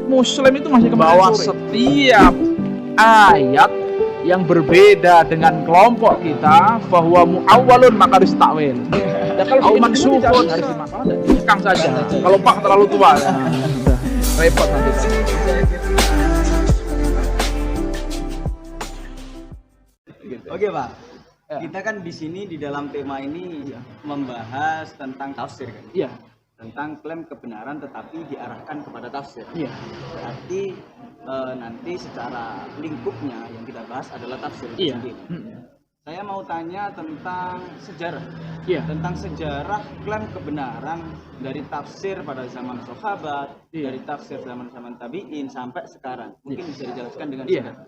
Muslim itu masih bahwa setiap ayat yang berbeda dengan kelompok kita bahwa muawwalun maka harus takwil. Ya kalau mansukun harus dimakan kang saja. Kalau Pak terlalu tua ya. Repot nanti. Oke Pak, kita kan di sini di dalam tema ini membahas tentang tafsir kan? Iya. Tentang klaim kebenaran tetapi diarahkan kepada tafsir. Iya. Berarti nanti secara lingkupnya yang kita bahas adalah tafsir Iya. sendiri. Saya mau tanya tentang sejarah. Iya. Tentang sejarah klaim kebenaran dari tafsir pada zaman sahabat, dari tafsir zaman tabi'in sampai sekarang. Mungkin bisa dijelaskan dengan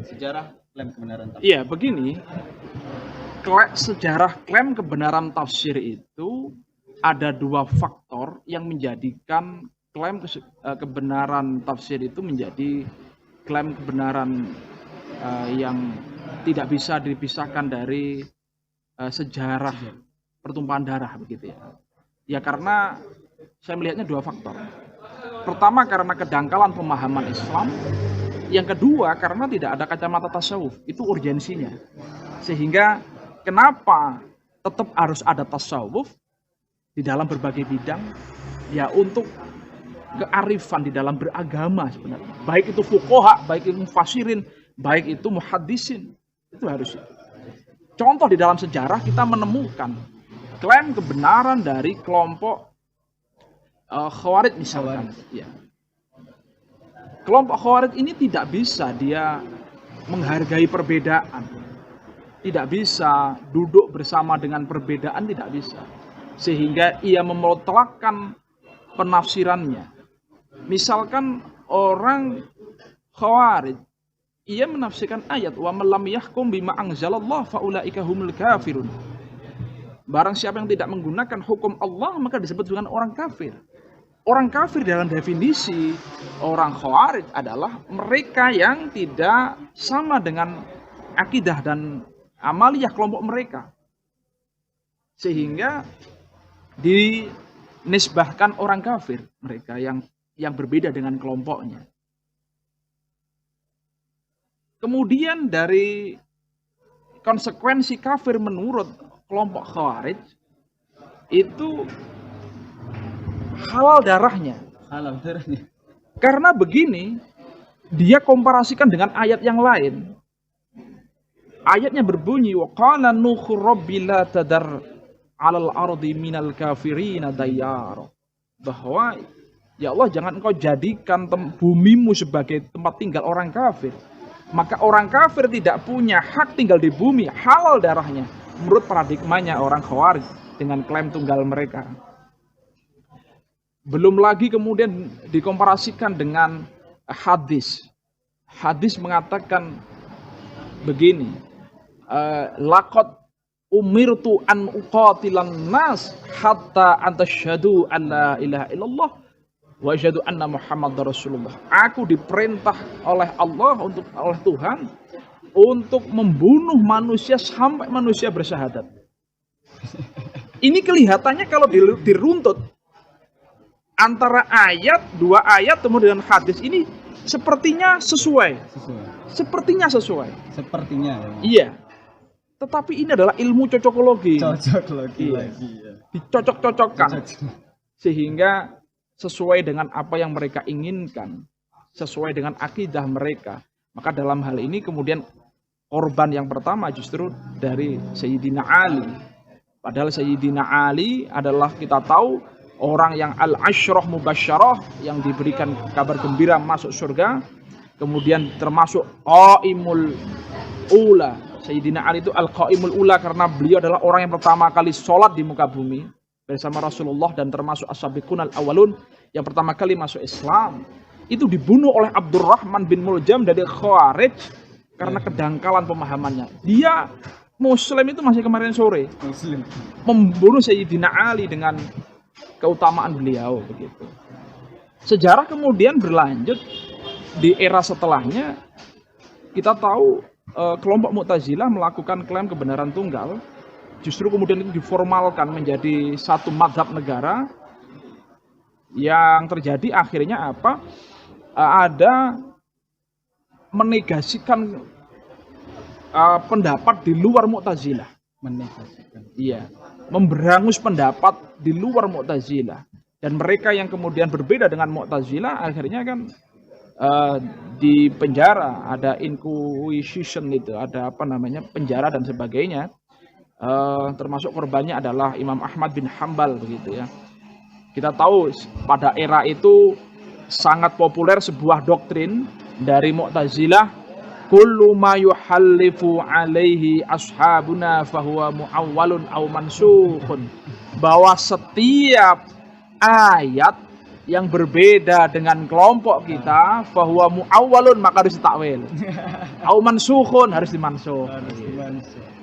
sejarah klaim kebenaran tafsir. Iya, begini. Sejarah klaim kebenaran tafsir itu ada dua faktor yang menjadikan klaim kebenaran tafsir itu menjadi klaim kebenaran yang tidak bisa dipisahkan dari sejarah pertumpahan darah begitu ya. Ya karena saya melihatnya dua faktor. Pertama karena kedangkalan pemahaman Islam. Yang kedua karena tidak ada kacamata tasawuf. Itu urgensinya. Sehingga kenapa tetap harus ada tasawuf di dalam berbagai bidang? Ya untuk kearifan di dalam beragama sebenarnya. Baik itu fuqaha, baik itu mufassirin, baik itu muhaddisin. Itu harus. Contoh di dalam sejarah kita menemukan klaim kebenaran dari kelompok Khawarij misalkan. Ya. Kelompok Khawarij ini tidak bisa dia menghargai perbedaan. Tidak bisa duduk bersama dengan perbedaan, tidak bisa. Sehingga ia memutlakkan penafsirannya. Misalkan orang Khawarij, ia menafsirkan ayat wa man lam yahkum bima anzalallah faulaika humul kafirun. Barang siapa yang tidak menggunakan hukum Allah maka disebut dengan orang kafir. Orang kafir dalam definisi orang Khawarij adalah mereka yang tidak sama dengan akidah dan amaliyah kelompok mereka. Sehingga dinisbahkan orang kafir mereka yang berbeda dengan kelompoknya. Kemudian dari konsekuensi kafir menurut kelompok Khawarij itu halal darahnya. Halal darahnya. Karena begini, dia komparasikan dengan ayat yang lain. Ayatnya berbunyi wa qala nuhu rabbi la tadar 'alal ardi minal kafirina dayyar. Bahwa ya Allah jangan engkau jadikan bumimu sebagai tempat tinggal orang kafir. Maka orang kafir tidak punya hak tinggal di bumi, halal darahnya. Menurut paradigmanya orang Khawarij dengan klaim tunggal mereka. Belum lagi kemudian dikomparasikan dengan hadis. Hadis mengatakan begini, laqad umirtu an uqatilan nas hatta antasyhadu an la ilaha illallah wa asyhadu anna Muhammadar Rasulullah. Aku diperintah oleh Allah oleh Tuhan untuk membunuh manusia sampai manusia bersyahadat. Ini kelihatannya kalau diruntut antara dua ayat kemudian hadis ini sepertinya sesuai. Sepertinya sesuai. Sepertinya. Ya. Iya. Tetapi ini adalah ilmu cocokologi. Cocokologi lagi ya. Dicocok-cocokkan. Sehingga sesuai dengan apa yang mereka inginkan, sesuai dengan akidah mereka. Maka dalam hal ini kemudian korban yang pertama justru dari Sayyidina Ali. Padahal Sayyidina Ali adalah kita tahu orang yang al-asyrah mubasyarah yang diberikan kabar gembira masuk surga. Kemudian termasuk qaimul ula. Sayyidina Ali itu al-qaimul ula karena beliau adalah orang yang pertama kali sholat di muka bumi bersama Rasulullah dan termasuk as-sabiqun al-awwalun yang pertama kali masuk Islam. Itu dibunuh oleh Abdurrahman bin Muljam dari Khawarij karena kedangkalan pemahamannya. Dia Muslim itu masih kemarin sore. Muslim. Membunuh Sayyidina Ali dengan keutamaan beliau begitu. Sejarah kemudian berlanjut di era setelahnya. Kita tahu kelompok Mu'tazilah melakukan klaim kebenaran tunggal. Justru kemudian itu diformalkan menjadi satu mazhab negara. Yang terjadi akhirnya apa? ada menegasikan pendapat di luar Mu'tazilah. Menegasikan. Iya, memberangus pendapat di luar Mu'tazilah. Dan mereka yang kemudian berbeda dengan Mu'tazilah akhirnya kan di penjara, ada inquisition itu, ada penjara dan sebagainya. Termasuk korbannya adalah Imam Ahmad bin Hambal begitu ya. Kita tahu pada era itu sangat populer sebuah doktrin dari Mu'tazilah, kullu ma yuhallifu alaihi ashabuna fahuwa muawwalun aw mansukhun, bahwa setiap ayat yang berbeda dengan kelompok kita fahuwa muawwalun maka harus ditakwil, aw mansukhun harus dimansukh.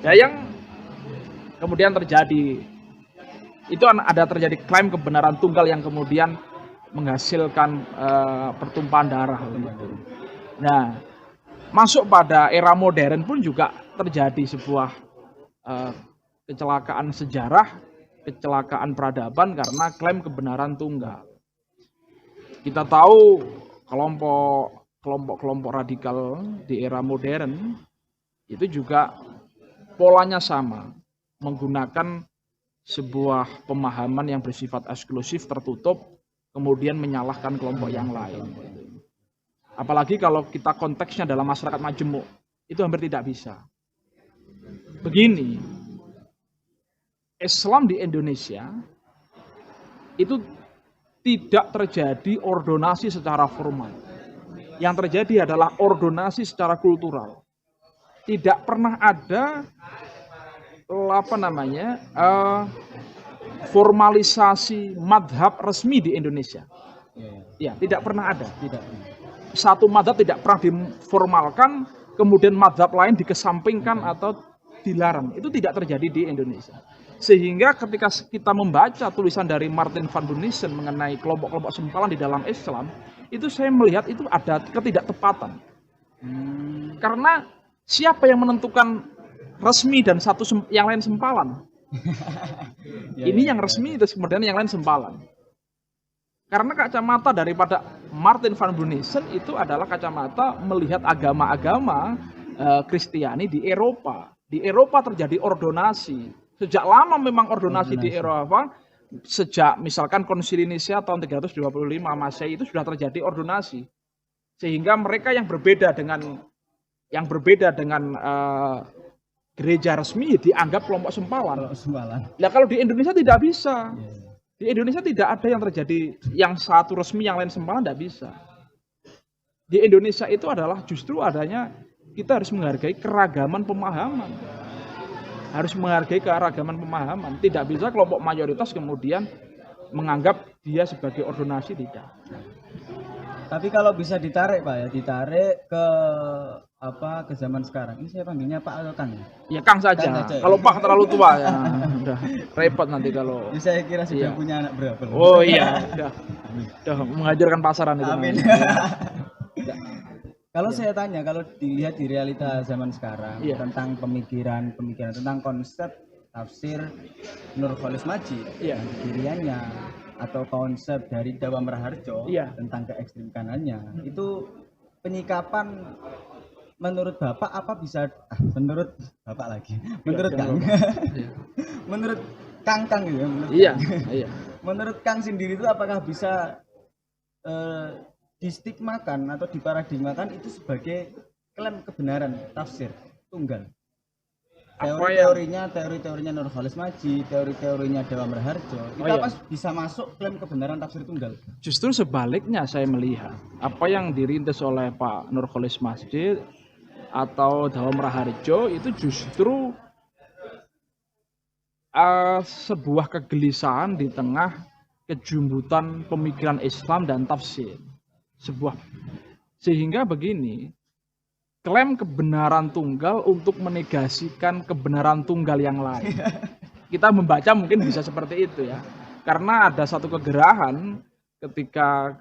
Ya, yang kemudian terjadi itu ada terjadi klaim kebenaran tunggal yang kemudian menghasilkan pertumpahan darah. Nah, masuk pada era modern pun juga terjadi sebuah kecelakaan sejarah, kecelakaan peradaban karena klaim kebenaran tunggal. Kita tahu kelompok-kelompok radikal di era modern itu juga polanya sama, menggunakan sebuah pemahaman yang bersifat eksklusif, tertutup, kemudian menyalahkan kelompok yang lain. Apalagi kalau kita konteksnya dalam masyarakat majemuk, itu hampir tidak bisa. Begini, Islam di Indonesia itu tidak terjadi ordonasi secara formal. Yang terjadi adalah ordonasi secara kultural. Tidak pernah ada formalisasi madhab resmi di Indonesia. Ya, tidak pernah ada. Satu madhab tidak pernah diformalkan, kemudian madhab lain dikesampingkan atau dilarang. Itu tidak terjadi di Indonesia. Sehingga ketika kita membaca tulisan dari Martin van Bunissen mengenai kelompok-kelompok sempalan di dalam Islam, itu saya melihat itu ada ketidaktepatan. Karena siapa yang menentukan resmi dan yang lain sempalan? Ini yang resmi, terus kemudian yang lain sempalan. Karena kacamata daripada Martin van Bunissen itu adalah kacamata melihat agama-agama Kristiani di Eropa. Di Eropa terjadi ordonasi. Sejak lama memang ordonasi di Eropa. Sejak misalkan Konsili Nicea tahun 325 Masehi itu sudah terjadi ordonasi. Sehingga mereka yang berbeda dengan gereja resmi dianggap kelompok sempalan. Nah, kalau di Indonesia tidak bisa. Di Indonesia tidak ada yang terjadi yang satu resmi yang lain sempalan, tidak bisa. Di Indonesia itu adalah justru adanya kita harus menghargai keragaman pemahaman. Harus menghargai keragaman pemahaman. Tidak bisa kelompok mayoritas kemudian menganggap dia sebagai ordonasi, tidak. Tapi kalau bisa ditarik Pak ya, ditarik ke zaman sekarang. Ini saya panggilnya Pak atau Kang? Ya Kang saja. Kalau Pak terlalu tua ya, udah repot nanti kalau. Ya, saya kira sudah punya anak berapa? Oh iya, udah mengajarkan pasaran itu. Amin. Kalau saya tanya, kalau dilihat di realita zaman sekarang tentang pemikiran tentang konsep tafsir Nurcholish Madjid, diriannya atau konsep dari Dawa Meraharjo tentang ke ekstrim kanannya, itu penyikapan menurut Bapak apa bisa menurut Bapak lagi menurut Kang menurut Kang ya menurut Kang sendiri itu apakah bisa distigmakan atau diparadigmakan itu sebagai klaim kebenaran tafsir tunggal? Teori-teorinya Nurcholish Madjid, teori-teorinya Dawa Meraharjo, itu apa bisa masuk klaim kebenaran tafsir tunggal? Justru sebaliknya saya melihat apa yang dirintis oleh Pak Nurcholish Madjid atau Dawa Meraharjo itu justru sebuah kegelisahan di tengah kejumbutan pemikiran Islam dan tafsir. Sehingga begini, klaim kebenaran tunggal untuk menegasikan kebenaran tunggal yang lain. Kita membaca mungkin bisa seperti itu ya. Karena ada satu kegerahan ketika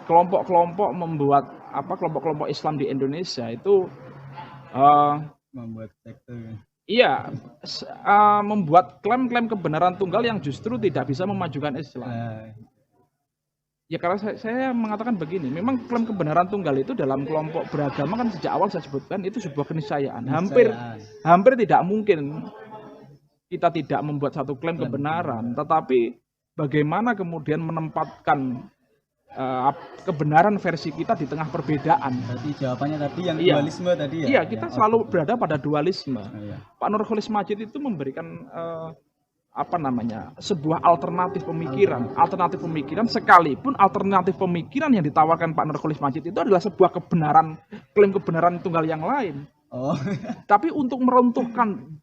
kelompok-kelompok membuat kelompok-kelompok Islam di Indonesia itu membuat sekte. Iya, membuat klaim-klaim kebenaran tunggal yang justru tidak bisa memajukan Islam. Ya karena saya mengatakan begini, memang klaim kebenaran tunggal itu dalam kelompok beragama kan sejak awal saya sebutkan itu sebuah keniscayaan. Hampir tidak mungkin kita tidak membuat satu klaim kebenaran, tetapi bagaimana kemudian menempatkan kebenaran versi kita di tengah perbedaan. Berarti jawabannya tadi yang dualisme tadi ya? Iya, kita selalu berada pada dualisme. Pak Nurholis Majid itu memberikan sebuah alternatif pemikiran sekalipun alternatif pemikiran yang ditawarkan Pak Nurholis Majid itu adalah sebuah klaim kebenaran tunggal yang lain. Tapi untuk meruntuhkan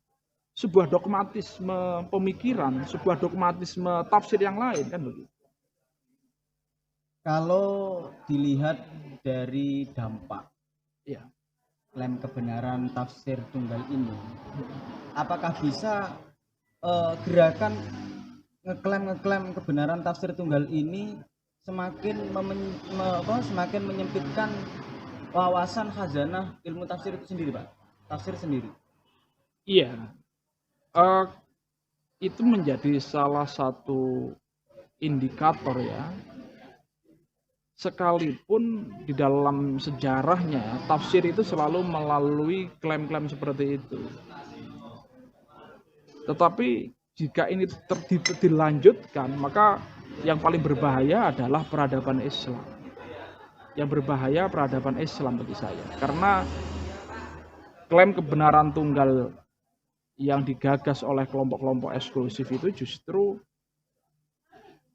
sebuah dogmatisme pemikiran, sebuah dogmatisme tafsir yang lain kan begitu. Kalau dilihat dari dampak klaim kebenaran tafsir tunggal ini, apakah bisa gerakan ngeklaim kebenaran tafsir tunggal ini semakin menyempitkan wawasan khazanah ilmu tafsir itu sendiri, Pak? Tafsir sendiri. Iya. Itu menjadi salah satu indikator ya. Sekalipun di dalam sejarahnya tafsir itu selalu melalui klaim-klaim seperti itu. Tetapi jika ini dilanjutkan, maka yang paling berbahaya adalah peradaban Islam. Yang berbahaya peradaban Islam bagi saya. Karena klaim kebenaran tunggal yang digagas oleh kelompok-kelompok eksklusif itu justru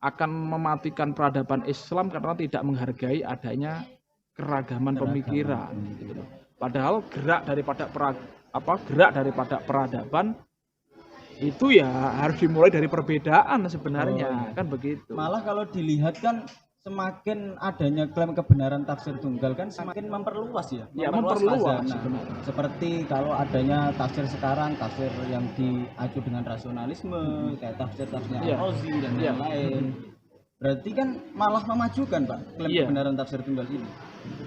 akan mematikan peradaban Islam karena tidak menghargai adanya keragaman pemikiran. Gitu. Padahal gerak daripada peradaban itu ya harus dimulai dari perbedaan sebenarnya, kan begitu. Malah kalau dilihat kan semakin adanya klaim kebenaran tafsir tunggal kan semakin memperluas ya. Memperluas. Seperti kalau adanya tafsir sekarang, tafsir yang diacu dengan rasionalisme, kayak tafsir-tafsirnya Al-Razi dan lain-lain. Berarti kan malah memajukan, Pak, klaim kebenaran tafsir tunggal ini.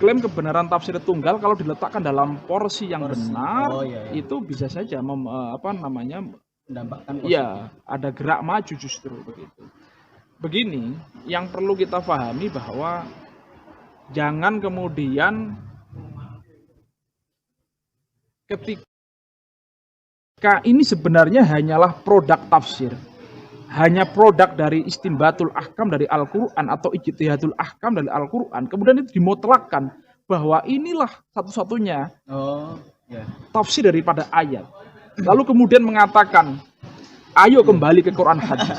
Klaim kebenaran tafsir tunggal kalau diletakkan dalam porsi yang benar, itu bisa saja mendampakkan ada gerak maju justru begitu. Begini, yang perlu kita pahami bahwa jangan kemudian ketika ini sebenarnya hanyalah produk tafsir, hanya produk dari istimbatul ahkam dari Al-Quran atau ijtihadul ahkam dari Al-Quran, kemudian itu dimutlakkan bahwa inilah satu-satunya tafsir daripada ayat. Lalu kemudian mengatakan, ayo kembali ke Quran hadis.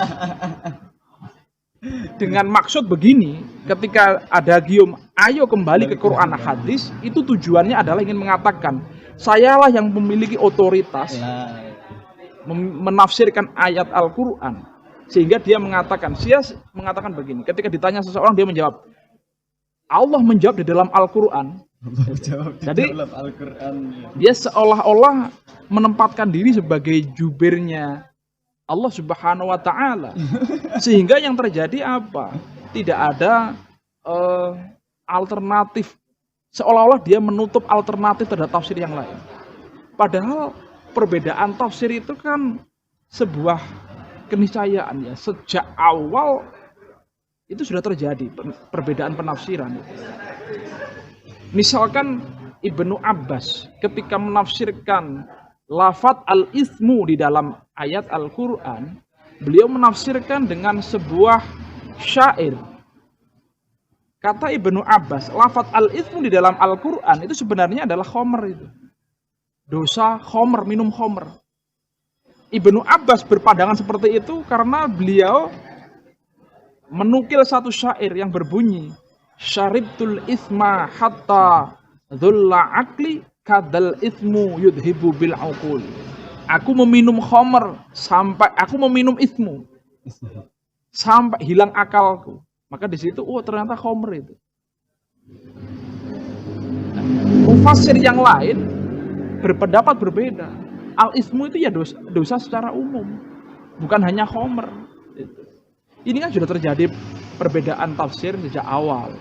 Dengan maksud begini, ketika ada gium, ayo kembali ke Quran hadis, itu tujuannya adalah ingin mengatakan, sayalah yang memiliki otoritas menafsirkan ayat Al-Quran. Sehingga dia mengatakan begini, ketika ditanya seseorang dia menjawab, Allah menjawab di dalam Al-Quran. Jadi dia seolah-olah menempatkan diri sebagai jubirnya Allah Subhanahu wa Ta'ala. Sehingga yang terjadi apa? Tidak ada alternatif. Seolah-olah dia menutup alternatif terhadap tafsir yang lain. Padahal perbedaan tafsir itu kan sebuah keniscayaan ya. Sejak awal itu sudah terjadi perbedaan penafsiran. Misalkan Ibnu Abbas ketika menafsirkan lafadz al-ismu di dalam ayat Al-Quran, beliau menafsirkan dengan sebuah syair. Kata Ibnu Abbas, lafadz al-ismu di dalam Al-Quran itu sebenarnya adalah khomer itu. Dosa khomer, minum khomer. Ibnu Abbas berpandangan seperti itu karena beliau menukil satu syair yang berbunyi, syaribtul isma hatta dhulla akli kadal ismu yudhibu bil uqul. Aku meminum khamr sampai aku meminum ismu sampai hilang akalku. Maka di situ ternyata khamr itu. Mufassir yang lain berpendapat berbeda. Al ismu itu ya dosa secara umum, bukan hanya khamr. Ini kan sudah terjadi perbedaan tafsir sejak awal.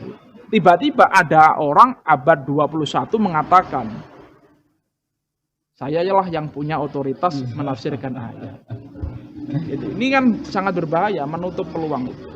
Tiba-tiba ada orang abad 21 mengatakan, saya lah yang punya otoritas menafsirkan ayat. Ini kan sangat berbahaya, menutup peluang itu.